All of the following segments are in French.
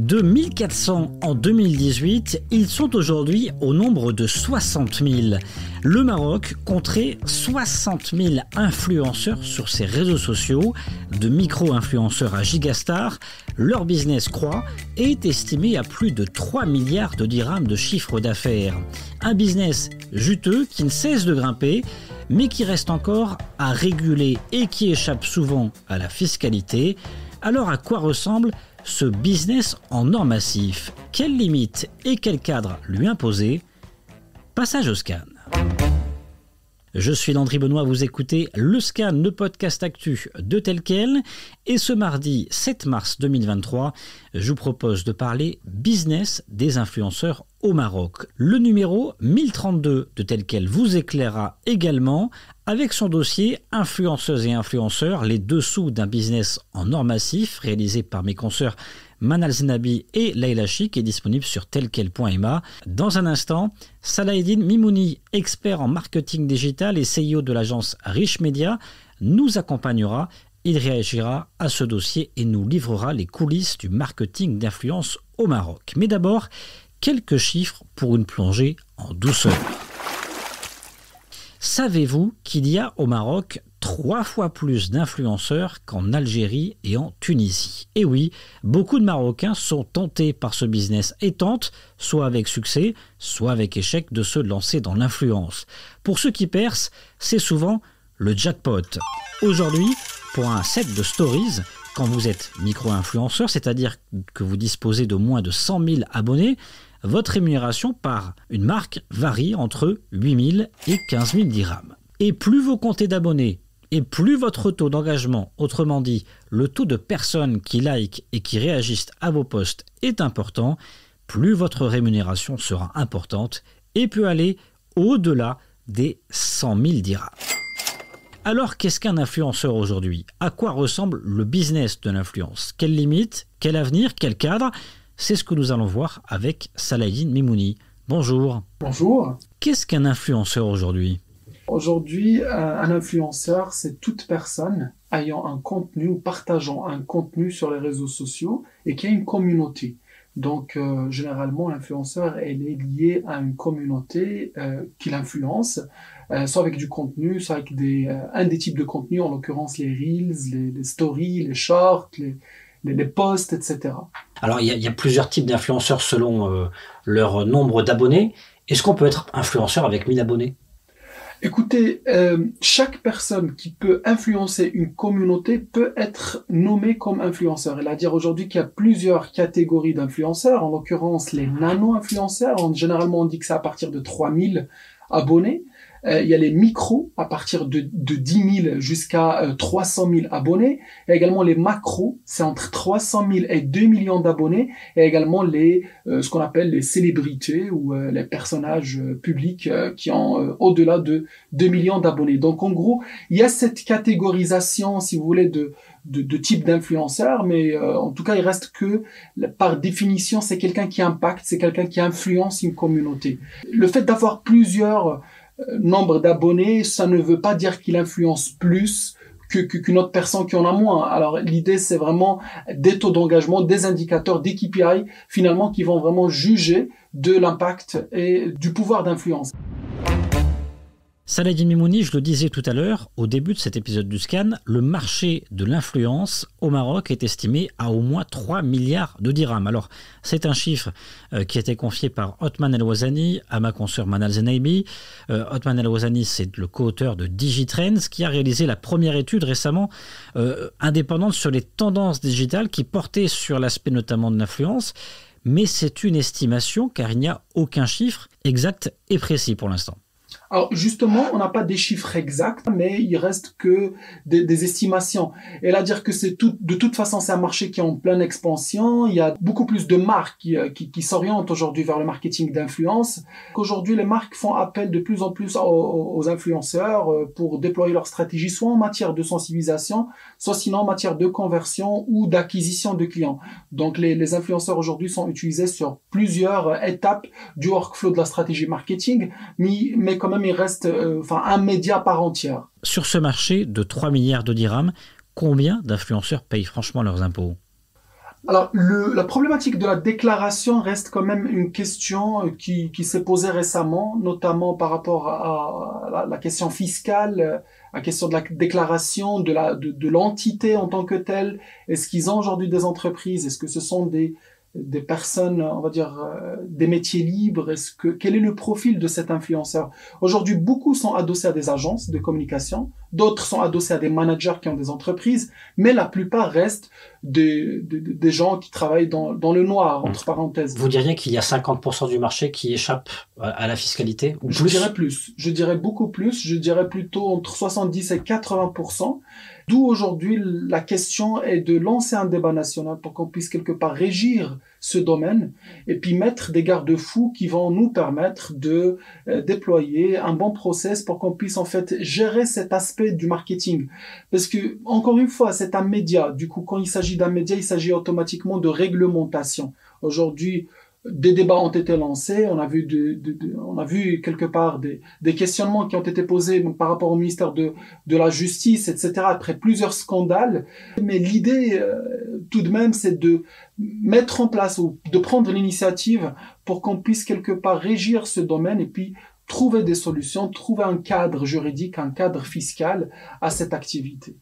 De 1400 en 2018, ils sont aujourd'hui au nombre de 60 000. Le Maroc compterait 60 000 influenceurs sur ses réseaux sociaux, de micro-influenceurs à gigastars. Leur business croît et est estimé à plus de 3 milliards de dirhams de chiffre d'affaires. Un business juteux qui ne cesse de grimper, mais qui reste encore à réguler et qui échappe souvent à la fiscalité. Alors à quoi ressemble ce business en or massif? Quelles limites et quel cadre lui imposer? Passage au scan. Je suis Landry Benoît, vous écoutez Le Scan, le podcast actu de Tel Quel. Et ce mardi 7 mars 2023, je vous propose de parler business des influenceurs au Maroc. Le numéro 1032 de Tel Quel vous éclairera également avec son dossier Influenceuses et influenceurs, les dessous d'un business en or massif, réalisé par mes consoeurs Manal Zenabi et Leïla Chic, est disponible sur telquel.ma. Dans un instant, Salaheddine Mimouni, expert en marketing digital et CEO de l'agence Rich Media, nous accompagnera. Il réagira à ce dossier et nous livrera les coulisses du marketing d'influence au Maroc. Mais d'abord, quelques chiffres pour une plongée en douceur. Savez-vous qu'il y a au Maroc 3 fois plus d'influenceurs qu'en Algérie et en Tunisie? Et oui, beaucoup de Marocains sont tentés par ce business et tentent, soit avec succès, soit avec échec, de se lancer dans l'influence. Pour ceux qui percent, c'est souvent le jackpot. Aujourd'hui, pour un set de stories, quand vous êtes micro-influenceur, c'est-à-dire que vous disposez de moins de 100 000 abonnés, votre rémunération par une marque varie entre 8 000 et 15 000 dirhams. Et plus vous comptez d'abonnés, et plus votre taux d'engagement, autrement dit, le taux de personnes qui likent et qui réagissent à vos posts est important, plus votre rémunération sera importante et peut aller au-delà des 100 000 dirhams. Alors, qu'est-ce qu'un influenceur aujourd'hui? À quoi ressemble le business de l'influence? Quelles limites? Quel avenir? Quel cadre? C'est ce que nous allons voir avec Salaheddine Mimouni. Bonjour. Bonjour. Qu'est-ce qu'un influenceur aujourd'hui? Aujourd'hui, un influenceur, c'est toute personne ayant un contenu ou partageant un contenu sur les réseaux sociaux et qui a une communauté. Donc, généralement, l'influenceur, elle est lié à une communauté qui l'influence, soit avec du contenu, soit avec un des types de contenu, en l'occurrence les Reels, les Stories, les Shorts, les posts, etc. Alors, il y a plusieurs types d'influenceurs selon leur nombre d'abonnés. Est-ce qu'on peut être influenceur avec 1000 abonnés? Écoutez, chaque personne qui peut influencer une communauté peut être nommée comme influenceur. C'est-à-dire aujourd'hui qu'il y a plusieurs catégories d'influenceurs, en l'occurrence les nano-influenceurs. Généralement, on dit que c'est à partir de 3000 abonnés. Il y a les micros à partir de 10 000 jusqu'à 300 000 abonnés. Il y a également les macros, c'est entre 300 000 et 2 millions d'abonnés. Il y a également ce qu'on appelle les célébrités ou les personnages publics qui ont au-delà de 2 millions d'abonnés. Donc en gros, il y a cette catégorisation, si vous voulez, de type d'influenceur, mais en tout cas, il reste que, par définition, c'est quelqu'un qui impacte, c'est quelqu'un qui influence une communauté. Le fait d'avoir plusieurs nombre d'abonnés, ça ne veut pas dire qu'il influence plus qu'une autre personne qui en a moins. Alors l'idée, c'est vraiment des taux d'engagement, des indicateurs, des KPI, finalement, qui vont vraiment juger de l'impact et du pouvoir d'influence. Salaheddine Mimouni, je le disais tout à l'heure, au début de cet épisode du Scan, le marché de l'influence au Maroc est estimé à au moins 3 milliards de dirhams. Alors, c'est un chiffre qui a été confié par Othman El Ouazani à ma consoeur Manal Zenabi. Othman El Ouazani, c'est le co-auteur de Digitrends, qui a réalisé la première étude récemment indépendante sur les tendances digitales qui portait sur l'aspect notamment de l'influence. Mais c'est une estimation car il n'y a aucun chiffre exact et précis pour l'instant. Alors justement, on n'a pas des chiffres exacts, mais il reste que des estimations. Et là, dire que de toute façon, c'est un marché qui est en pleine expansion. Il y a beaucoup plus de marques qui s'orientent aujourd'hui vers le marketing d'influence. Qu'aujourd'hui, les marques font appel de plus en plus aux influenceurs pour déployer leur stratégie, soit en matière de sensibilisation, soit sinon en matière de conversion ou d'acquisition de clients. Donc les influenceurs aujourd'hui sont utilisés sur plusieurs étapes du workflow de la stratégie marketing, mais quand même il reste un média à part entière. Sur ce marché de 3 milliards de dirhams, combien d'influenceurs payent franchement leurs impôts? Alors, la problématique de la déclaration reste quand même une question qui s'est posée récemment, notamment par rapport à la question fiscale, la question de la déclaration de l'entité en tant que telle. Est-ce qu'ils ont aujourd'hui des entreprises? Est-ce que ce sont des personnes, on va dire, des métiers libres? Quel est le profil de cet influenceur? Aujourd'hui, beaucoup sont adossés à des agences de communication, d'autres sont adossés à des managers qui ont des entreprises, mais la plupart restent des gens qui travaillent dans le noir, entre parenthèses. Vous diriez qu'il y a 50% du marché qui échappe à la fiscalité, ou Je dirais plus. Je dirais beaucoup plus. Je dirais plutôt entre 70 et 80%. D'où aujourd'hui la question est de lancer un débat national pour qu'on puisse quelque part régir ce domaine et puis mettre des garde-fous qui vont nous permettre de déployer un bon process pour qu'on puisse en fait gérer cet aspect du marketing. Parce que, encore une fois, c'est un média. Du coup, quand il s'agit d'un média, il s'agit automatiquement de réglementation. Aujourd'hui, des débats ont été lancés, on a vu quelque part des questionnements qui ont été posés par rapport au ministère de la Justice, etc., après plusieurs scandales. Mais l'idée, tout de même, c'est de mettre en place ou de prendre l'initiative pour qu'on puisse quelque part régir ce domaine et puis trouver des solutions, trouver un cadre juridique, un cadre fiscal à cette activité.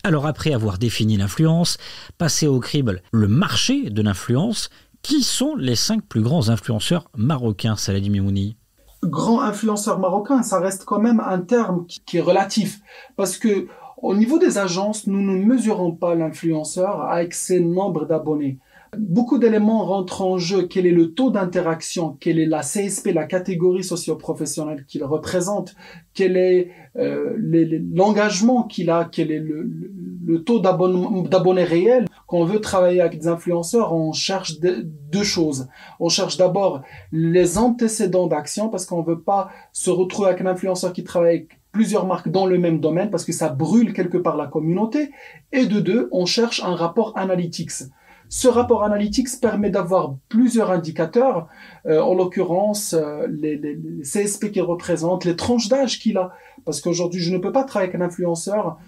Alors après avoir défini l'influence, passez au crible le marché de l'influence. Qui sont les 5 plus grands influenceurs marocains, Saladin Memouni? Grand influenceur marocain, ça reste quand même un terme qui est relatif. Parce que au niveau des agences, nous ne mesurons pas l'influenceur avec ses nombres d'abonnés. Beaucoup d'éléments rentrent en jeu. Quel est le taux d'interaction? Quelle est la CSP, la catégorie socio-professionnelle qu'il représente? Quel est l'engagement qu'il a? Quel est le taux d'abonnés réels? Quand on veut travailler avec des influenceurs, on cherche deux choses. On cherche d'abord les antécédents d'action parce qu'on ne veut pas se retrouver avec un influenceur qui travaille avec plusieurs marques dans le même domaine parce que ça brûle quelque part la communauté. Et de deux, on cherche un rapport analytics. Ce rapport analytics permet d'avoir plusieurs indicateurs, en l'occurrence les CSP qu'il représente, les tranches d'âge qu'il a. Parce qu'aujourd'hui, je ne peux pas travailler avec un influenceur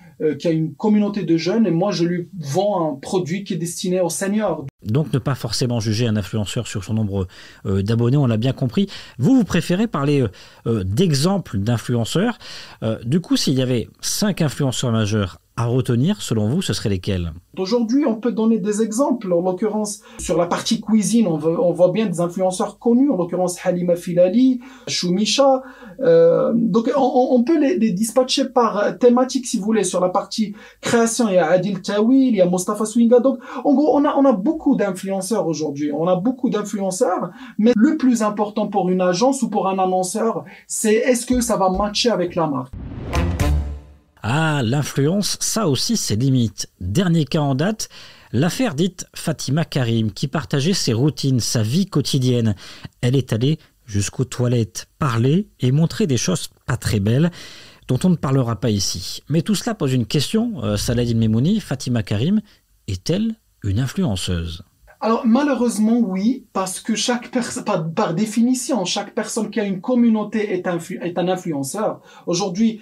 qui a une communauté de jeunes et moi, je lui vends un produit qui est destiné aux seniors. Donc ne pas forcément juger un influenceur sur son nombre d'abonnés, on l'a bien compris. Vous préférez parler d'exemples d'influenceurs. Du coup, s'il y avait 5 influenceurs majeurs à retenir, selon vous, ce seraient lesquels? Aujourd'hui, on peut donner des exemples. En l'occurrence, sur la partie cuisine, on voit bien des influenceurs connus. En l'occurrence, Halima Filali, Choumicha. Donc, on peut les dispatcher par thématique, si vous voulez. Sur la partie création, il y a Adil Tawil, il y a Mostafa Swinga. Donc, en gros, on a beaucoup d'influenceurs aujourd'hui. On a beaucoup d'influenceurs. Mais le plus important pour une agence ou pour un annonceur, c'est est-ce que ça va matcher avec la marque? Ah, l'influence, ça aussi, c'est limite. Dernier cas en date, l'affaire dite Fatima Karim, qui partageait ses routines, sa vie quotidienne. Elle est allée jusqu'aux toilettes, parler et montrer des choses pas très belles, dont on ne parlera pas ici. Mais tout cela pose une question, Saladin Memouni. Fatima Karim est-elle une influenceuse? Alors malheureusement oui, parce que par définition, chaque personne qui a une communauté est un influenceur. Aujourd'hui,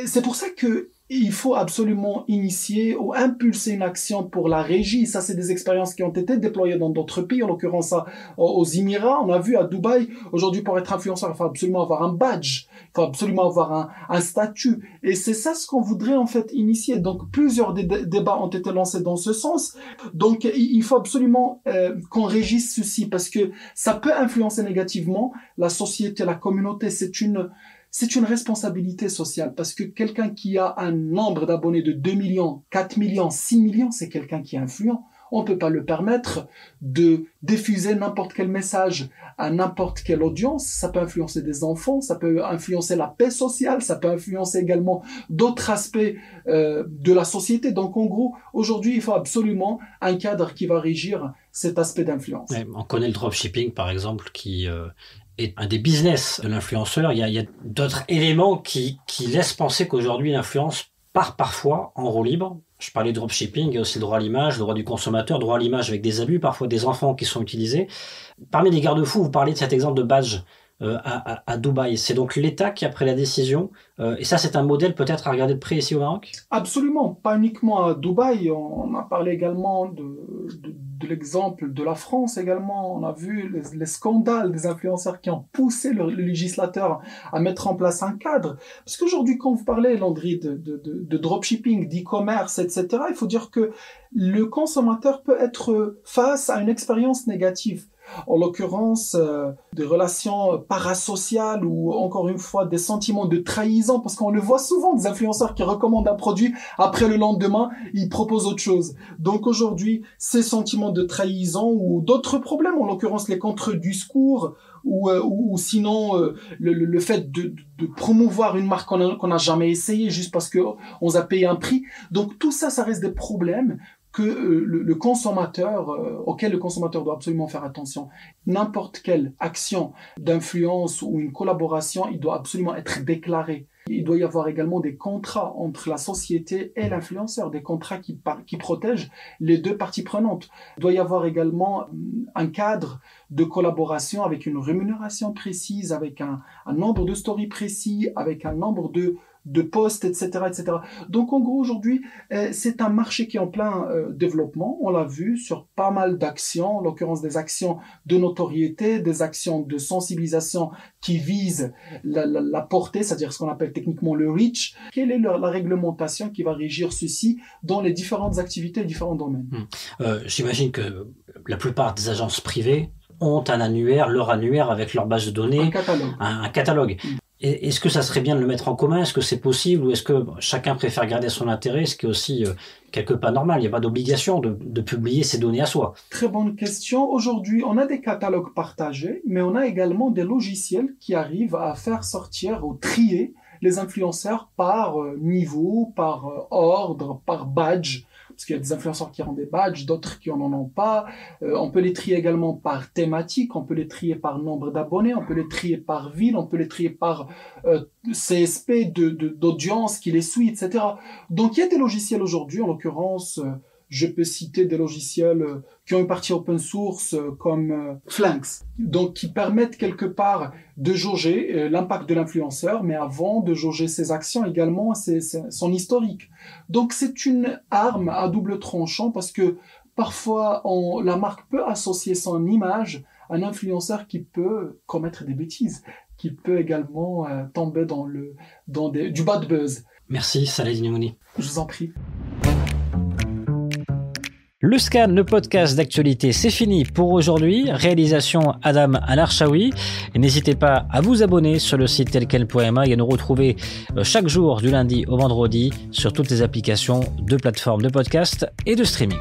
c'est pour ça que il faut absolument initier ou impulser une action pour la régie. Ça, c'est des expériences qui ont été déployées dans d'autres pays, en l'occurrence aux Émirats. On a vu à Dubaï, aujourd'hui, pour être influenceur, il faut absolument avoir un badge, il faut absolument avoir un statut. Et c'est ça ce qu'on voudrait en fait initier. Donc, plusieurs débats ont été lancés dans ce sens. Donc, il faut absolument qu'on régisse ceci parce que ça peut influencer négativement la société, la communauté. C'est une responsabilité sociale parce que quelqu'un qui a un nombre d'abonnés de 2 millions, 4 millions, 6 millions, c'est quelqu'un qui est influent. On ne peut pas le permettre de diffuser n'importe quel message à n'importe quelle audience. Ça peut influencer des enfants, ça peut influencer la paix sociale, ça peut influencer également d'autres aspects de la société. Donc en gros, aujourd'hui, il faut absolument un cadre qui va régir cet aspect d'influence. Ouais, on connaît le dropshipping, par exemple, qui est un des business de l'influenceur. Il y a d'autres éléments qui laissent penser qu'aujourd'hui, l'influence part parfois en roue libre. Je parlais de dropshipping, il y a aussi le droit à l'image, le droit du consommateur, droit à l'image avec des abus, parfois des enfants qui sont utilisés. Parmi les garde-fous, vous parlez de cet exemple de badge. à Dubaï. C'est donc l'État qui a pris la décision. Et ça, c'est un modèle peut-être à regarder de près ici au Maroc? Absolument, pas uniquement à Dubaï. On a parlé également de l'exemple de la France également. On a vu les scandales des influenceurs qui ont poussé le législateur à mettre en place un cadre. Parce qu'aujourd'hui, quand vous parlez, Landry, de dropshipping, d'e-commerce, etc., il faut dire que le consommateur peut être face à une expérience négative. En l'occurrence, des relations parasociales ou encore une fois des sentiments de trahison, parce qu'on le voit souvent, des influenceurs qui recommandent un produit, après le lendemain, ils proposent autre chose. Donc aujourd'hui, ces sentiments de trahison ou d'autres problèmes, en l'occurrence les contre-discours, ou sinon le fait de promouvoir une marque qu'on n'a jamais essayé juste parce qu'on a payé un prix. Donc tout ça, ça reste des problèmes que le consommateur, auquel le consommateur doit absolument faire attention. N'importe quelle action d'influence ou une collaboration, il doit absolument être déclaré. Il doit y avoir également des contrats entre la société et l'influenceur, des contrats qui protègent les deux parties prenantes. Il doit y avoir également un cadre de collaboration avec une rémunération précise, avec un nombre de stories précis, avec un nombre de posts, etc., etc. Donc, en gros, aujourd'hui, c'est un marché qui est en plein développement. On l'a vu sur pas mal d'actions, en l'occurrence des actions de notoriété, des actions de sensibilisation qui visent la portée, c'est-à-dire ce qu'on appelle techniquement le reach. Quelle est la réglementation qui va régir ceci dans les différentes activités et différents domaines? J'imagine que la plupart des agences privées ont un annuaire, leur annuaire avec leur base de données. Un catalogue. Un catalogue. Est-ce que ça serait bien de le mettre en commun? Est-ce que c'est possible? Ou est-ce que chacun préfère garder son intérêt? Ce qui est aussi quelque part normal. Il n'y a pas d'obligation de publier ses données à soi. Très bonne question. Aujourd'hui, on a des catalogues partagés, mais on a également des logiciels qui arrivent à faire sortir ou trier les influenceurs par niveau, par ordre, par badge. Parce qu'il y a des influenceurs qui ont des badges, d'autres qui n'en ont pas. On peut les trier également par thématique, on peut les trier par nombre d'abonnés, on peut les trier par ville, on peut les trier par CSP d'audience qui les suit, etc. Donc il y a des logiciels aujourd'hui, en l'occurrence, je peux citer des logiciels qui ont une partie open source comme Flanks, donc qui permettent quelque part de jauger l'impact de l'influenceur, mais avant de jauger ses actions également, son historique. Donc c'est une arme à double tranchant parce que parfois la marque peut associer son image à un influenceur qui peut commettre des bêtises, qui peut également tomber dans du bad buzz. Merci Saladin Mouni. Je vous en prie. Le Scan, le podcast d'actualité, c'est fini pour aujourd'hui. Réalisation Adam Al-Arshawi. Et n'hésitez pas à vous abonner sur le site telquel.ma et à nous retrouver chaque jour du lundi au vendredi sur toutes les applications de plateformes de podcast et de streaming.